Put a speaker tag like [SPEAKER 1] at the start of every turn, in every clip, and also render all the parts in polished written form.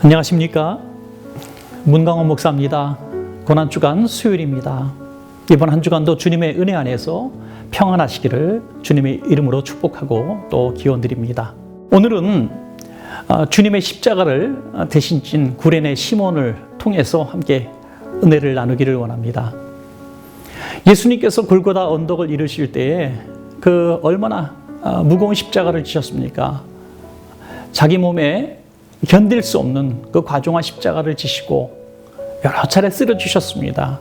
[SPEAKER 1] 안녕하십니까? 문강원 목사입니다. 고난주간 수요일입니다. 이번 한 주간도 주님의 은혜 안에서 평안하시기를 주님의 이름으로 축복하고 또 기원드립니다. 오늘은 주님의 십자가를 대신 진 구레네 시몬을 통해서 함께 은혜를 나누기를 원합니다. 예수님께서 골고다 언덕을 이루실 때에 그 얼마나 무거운 십자가를 지셨습니까? 자기 몸에 견딜 수 없는 그 과중한 십자가를 지시고 여러 차례 쓰러지셨습니다.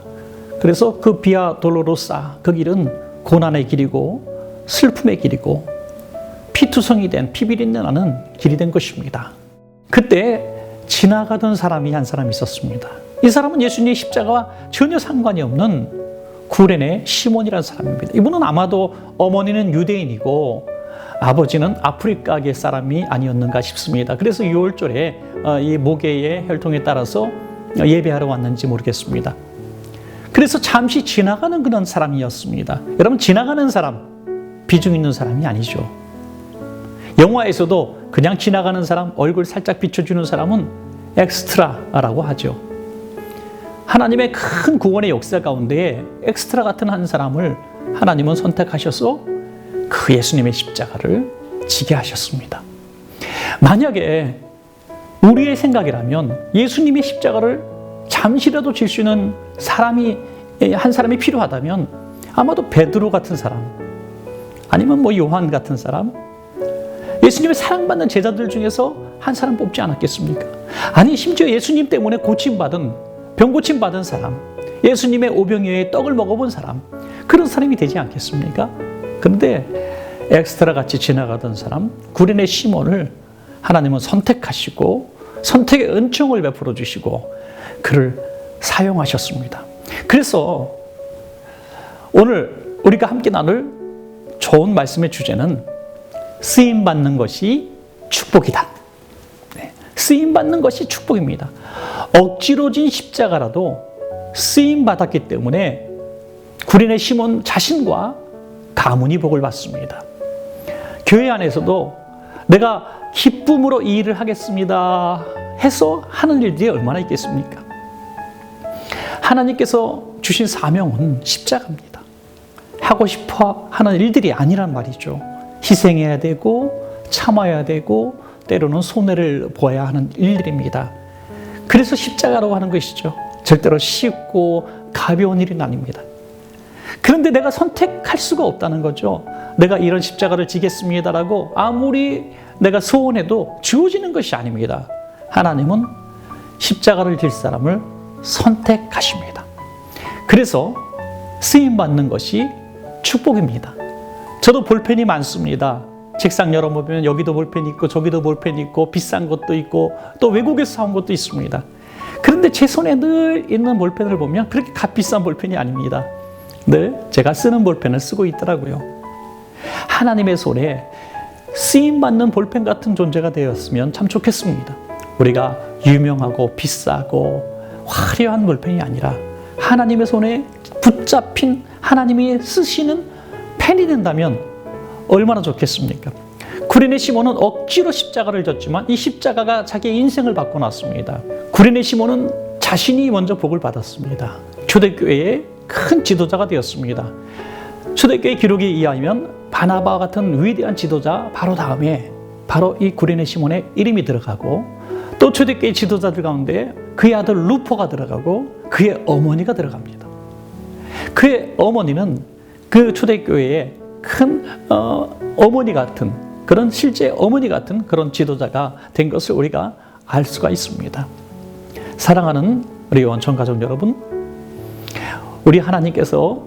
[SPEAKER 1] 그래서 그 비아 돌로로사, 그 길은 고난의 길이고 슬픔의 길이고 피투성이 된 피비린내 나는 길이 된 것입니다. 그때 지나가던 사람이 한 사람 있었습니다. 이 사람은 예수님의 십자가와 전혀 상관이 없는 구레네 시몬이라는 사람입니다. 이분은 아마도 어머니는 유대인이고 아버지는 아프리카계 사람이 아니었는가 싶습니다. 그래서 6월절에 이 모계의 혈통에 따라서 예배하러 왔는지 모르겠습니다. 그래서 잠시 지나가는 그런 사람이었습니다. 여러분, 지나가는 사람, 비중 있는 사람이 아니죠. 영화에서도 그냥 지나가는 사람, 얼굴 살짝 비춰주는 사람은 엑스트라라고 하죠. 하나님의 큰 구원의 역사 가운데 엑스트라 같은 한 사람을 하나님은 선택하셔서 그 예수님의 십자가를 지게 하셨습니다. 만약에 우리의 생각이라면 예수님의 십자가를 잠시라도 질 수 있는 한 사람이 필요하다면 아마도 베드로 같은 사람, 아니면 요한 같은 사람, 예수님의 사랑받는 제자들 중에서 한 사람 뽑지 않았겠습니까? 아니, 심지어 예수님 때문에 병 고침받은 사람, 예수님의 오병이어의 떡을 먹어본 사람, 그런 사람이 되지 않겠습니까? 그런데 엑스트라 같이 지나가던 사람, 구레네 시몬을 하나님은 선택하시고 선택의 은총을 베풀어 주시고 그를 사용하셨습니다. 그래서 오늘 우리가 함께 나눌 좋은 말씀의 주제는 쓰임받는 것이 축복이다. 쓰임받는 것이 축복입니다. 억지로 진 십자가라도 쓰임받았기 때문에 구레네 시몬 자신과 가문이 복을 받습니다. 교회 안에서도 내가 기쁨으로 이 일을 하겠습니다 해서 하는 일들이 얼마나 있겠습니까? 하나님께서 주신 사명은 십자가입니다. 하고 싶어 하는 일들이 아니란 말이죠. 희생해야 되고 참아야 되고 때로는 손해를 보아야 하는 일들입니다. 그래서 십자가라고 하는 것이죠. 절대로 쉽고 가벼운 일은 아닙니다. 그런데 내가 선택할 수가 없다는 거죠. 내가 이런 십자가를 지겠습니다라고 아무리 내가 소원해도 주어지는 것이 아닙니다. 하나님은 십자가를 질 사람을 선택하십니다. 그래서 쓰임받는 것이 축복입니다. 저도 볼펜이 많습니다. 책상 열어보면 여기도 볼펜이 있고 저기도 볼펜이 있고 비싼 것도 있고 또 외국에서 사온 것도 있습니다. 그런데 제 손에 늘 있는 볼펜을 보면 그렇게 값비싼 볼펜이 아닙니다. 늘 제가 쓰는 볼펜을 쓰고 있더라고요. 하나님의 손에 쓰임받는 볼펜 같은 존재가 되었으면 참 좋겠습니다. 우리가 유명하고 비싸고 화려한 볼펜이 아니라 하나님의 손에 붙잡힌 하나님이 쓰시는 펜이 된다면 얼마나 좋겠습니까? 구레네 시몬은 억지로 십자가를 졌지만 이 십자가가 자기의 인생을 바꿔놨습니다. 구레네 시몬은 자신이 먼저 복을 받았습니다. 초대교회의 큰 지도자가 되었습니다. 초대교회 기록에 의하면 바나바와 같은 위대한 지도자 바로 다음에 바로 이 구레네 시몬의 이름이 들어가고 또 초대교회 지도자들 가운데 그의 아들 루포가 들어가고 그의 어머니가 들어갑니다. 그의 어머니는 그 초대교회의 큰 어머니 같은 그런 실제 어머니 같은 그런 지도자가 된 것을 우리가 알 수가 있습니다. 사랑하는 우리 원천 가족 여러분, 우리 하나님께서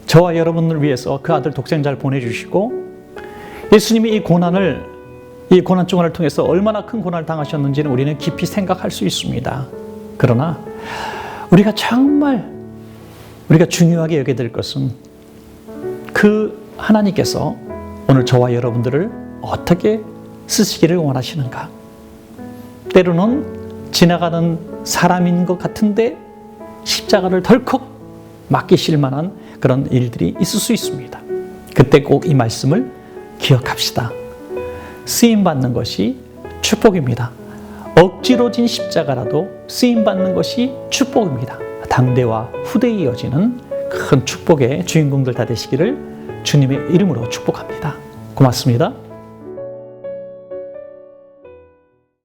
[SPEAKER 1] 저와 여러분을 위해서 그 아들 독생자를 보내주시고 예수님이 이 고난중간을 통해서 얼마나 큰 고난을 당하셨는지는 우리는 깊이 생각할 수 있습니다. 그러나 우리가 중요하게 여겨야 될 것은 그 하나님께서 오늘 저와 여러분들을 어떻게 쓰시기를 원하시는가. 때로는 지나가는 사람인 것 같은데 십자가를 덜컥 맡기실 만한 그런 일들이 있을 수 있습니다. 그때 꼭 이 말씀을 기억합시다. 쓰임받는 것이 축복입니다. 억지로 진 십자가라도 쓰임받는 것이 축복입니다. 당대와 후대에 이어지는 큰 축복의 주인공들 다 되시기를 주님의 이름으로 축복합니다. 고맙습니다.